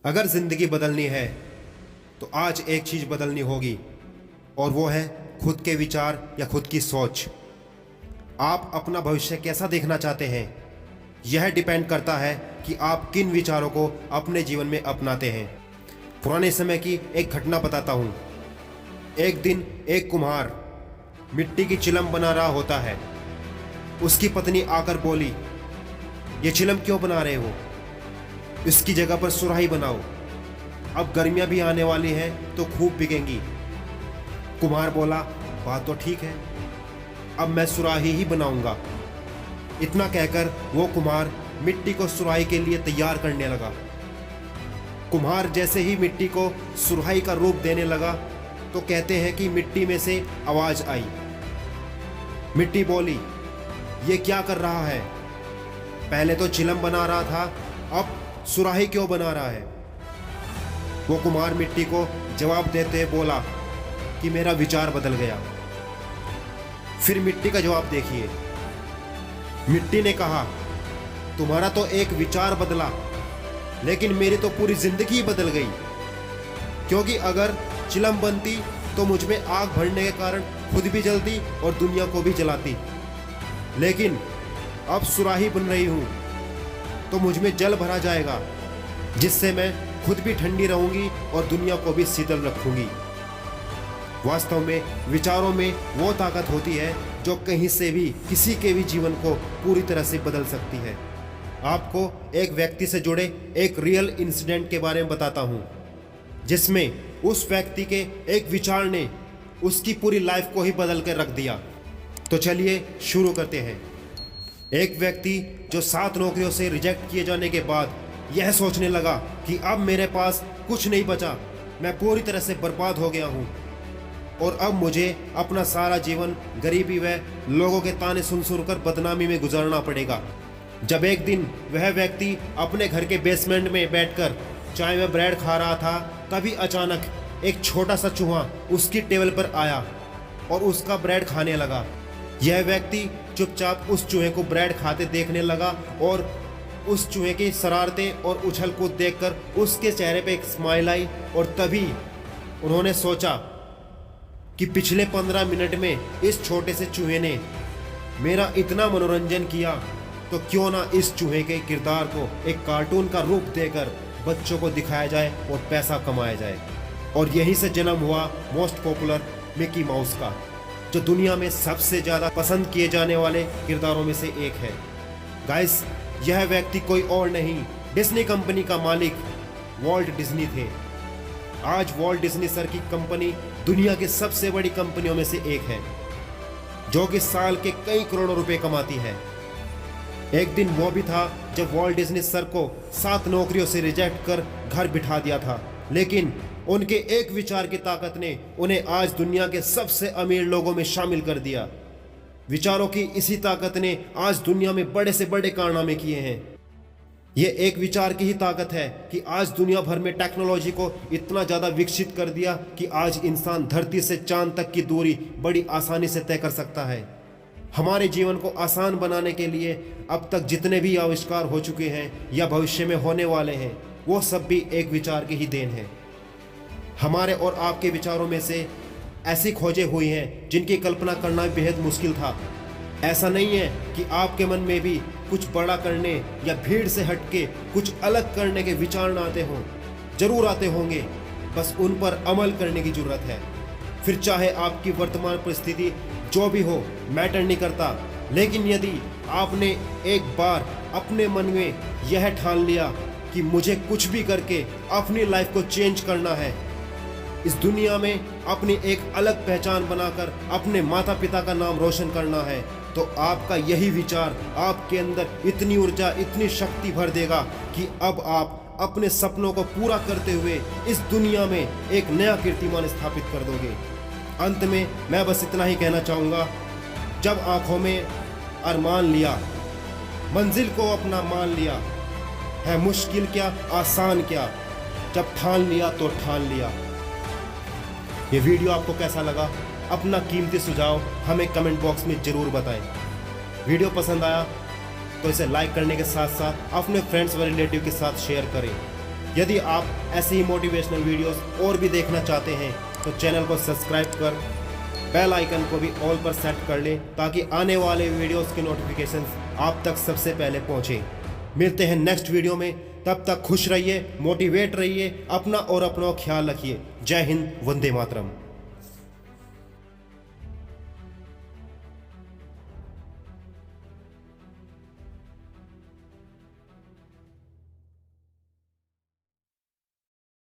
अगर ज़िंदगी बदलनी है तो आज एक चीज़ बदलनी होगी और वो है खुद के विचार या खुद की सोच। आप अपना भविष्य कैसा देखना चाहते हैं, यह डिपेंड करता है कि आप किन विचारों को अपने जीवन में अपनाते हैं। पुराने समय की एक घटना बताता हूँ। एक दिन एक कुम्हार मिट्टी की चिलम बना रहा होता है। उसकी पत्नी आकर बोली, ये चिलम क्यों बना रहे हो? इसकी जगह पर सुराही बनाओ, अब गर्मियां भी आने वाली हैं तो खूब बिकेंगी। कुम्हार बोला, बात तो ठीक है, अब मैं सुराही ही बनाऊंगा। इतना कहकर वो कुम्हार मिट्टी को सुराही के लिए तैयार करने लगा। कुम्हार जैसे ही मिट्टी को सुराही का रूप देने लगा तो कहते हैं कि मिट्टी में से आवाज आई। मिट्टी बोली, ये क्या कर रहा है? पहले तो चिलम बना रहा था, अब सुराही क्यों बना रहा है? वो कुम्हार मिट्टी को जवाब देते बोला कि मेरा विचार बदल गया। फिर मिट्टी का जवाब देखिए। मिट्टी ने कहा, तुम्हारा तो एक विचार बदला, लेकिन मेरी तो पूरी जिंदगी बदल गई। क्योंकि अगर चिलम बनती तो मुझ में आग भरने के कारण खुद भी जलती और दुनिया को भी जलाती, लेकिन अब सुराही बन रही हूं तो मुझ में जल भरा जाएगा, जिससे मैं खुद भी ठंडी रहूंगी और दुनिया को भी शीतल रखूंगी। वास्तव में विचारों में वो ताकत होती है जो कहीं से भी किसी के भी जीवन को पूरी तरह से बदल सकती है। आपको एक व्यक्ति से जुड़े एक रियल इंसिडेंट के बारे में बताता हूँ, जिसमें उस व्यक्ति के एक विचार ने उसकी पूरी लाइफ को ही बदल कर रख दिया। तो चलिए शुरू करते हैं। एक व्यक्ति जो 7 नौकरियों से रिजेक्ट किए जाने के बाद यह सोचने लगा कि अब मेरे पास कुछ नहीं बचा, मैं पूरी तरह से बर्बाद हो गया हूँ और अब मुझे अपना सारा जीवन गरीबी व लोगों के ताने सुन सुनकर बदनामी में गुजारना पड़ेगा। जब एक दिन वह व्यक्ति अपने घर के बेसमेंट में बैठकर चाय में ब्रेड खा रहा था, तभी अचानक एक छोटा सा चूहा उसकी टेबल पर आया और उसका ब्रेड खाने लगा। यह व्यक्ति चुपचाप उस चूहे को ब्रेड खाते देखने लगा और उस चूहे की शरारतें और उछल कूद देखकर उसके चेहरे पे एक स्माइल आई। और तभी उन्होंने सोचा कि पिछले 15 मिनट में इस छोटे से चूहे ने मेरा इतना मनोरंजन किया, तो क्यों ना इस चूहे के किरदार को एक कार्टून का रूप देकर बच्चों को दिखाया जाए और पैसा कमाया जाए। और यहीं से जन्म हुआ मोस्ट पॉपुलर मिकी माउस का, जो दुनिया में सबसे ज़्यादा पसंद किए जाने वाले किरदारों में से एक है। गाइस, यह व्यक्ति कोई और नहीं, डिज्नी कंपनी का मालिक वॉल्ट डिज्नी थे। आज वॉल्ट डिज्नी सर की कंपनी दुनिया की सबसे बड़ी कंपनियों में से एक है, जो कि साल के कई करोड़ों रुपए कमाती है। एक दिन वो भी था जब वॉल्ट डिज्नी सर को 7 नौकरियों से रिजेक्ट कर घर बिठा दिया था, लेकिन उनके एक विचार की ताकत ने उन्हें आज दुनिया के सबसे अमीर लोगों में शामिल कर दिया। विचारों की इसी ताकत ने आज दुनिया में बड़े से बड़े कारनामे किए हैं। ये एक विचार की ही ताकत है कि आज दुनिया भर में टेक्नोलॉजी को इतना ज़्यादा विकसित कर दिया कि आज इंसान धरती से चांद तक की दूरी बड़ी आसानी से तय कर सकता है। हमारे जीवन को आसान बनाने के लिए अब तक जितने भी आविष्कार हो चुके हैं या भविष्य में होने वाले हैं, वो सब भी एक विचार की ही देन है। हमारे और आपके विचारों में से ऐसी खोजें हुई हैं जिनकी कल्पना करना बेहद मुश्किल था। ऐसा नहीं है कि आपके मन में भी कुछ बड़ा करने या भीड़ से हटके कुछ अलग करने के विचार ना आते हों, जरूर आते होंगे, बस उन पर अमल करने की जरूरत है। फिर चाहे आपकी वर्तमान परिस्थिति जो भी हो, मैटर नहीं करता, लेकिन यदि आपने एक बार अपने मन में यह ठान लिया कि मुझे कुछ भी करके अपनी लाइफ को चेंज करना है, इस दुनिया में अपनी एक अलग पहचान बनाकर अपने माता पिता का नाम रोशन करना है, तो आपका यही विचार आपके अंदर इतनी ऊर्जा, इतनी शक्ति भर देगा कि अब आप अपने सपनों को पूरा करते हुए इस दुनिया में एक नया कीर्तिमान स्थापित कर दोगे। अंत में मैं बस इतना ही कहना चाहूँगा, जब आंखों में अरमान लिया, मंजिल को अपना मान लिया, है मुश्किल क्या आसान क्या, जब ठान लिया तो ठान लिया। ये वीडियो आपको कैसा लगा? अपना कीमती सुझाव हमें कमेंट बॉक्स में ज़रूर बताएं। वीडियो पसंद आया तो इसे लाइक करने के साथ साथ अपने फ्रेंड्स व रिलेटिव के साथ शेयर करें। यदि आप ऐसे ही मोटिवेशनल वीडियोस और भी देखना चाहते हैं तो चैनल को सब्सक्राइब कर बेल आइकन को भी ऑल पर सेट कर लें ताकि आने वाले वीडियोस के नोटिफिकेशंस आप तक सबसे पहले पहुंचे। मिलते हैं नेक्स्ट वीडियो में, तब तक खुश रहिए, मोटिवेट रहिए, अपना और अपनों ख्याल रखिए। जय हिंद, वंदे मातरम।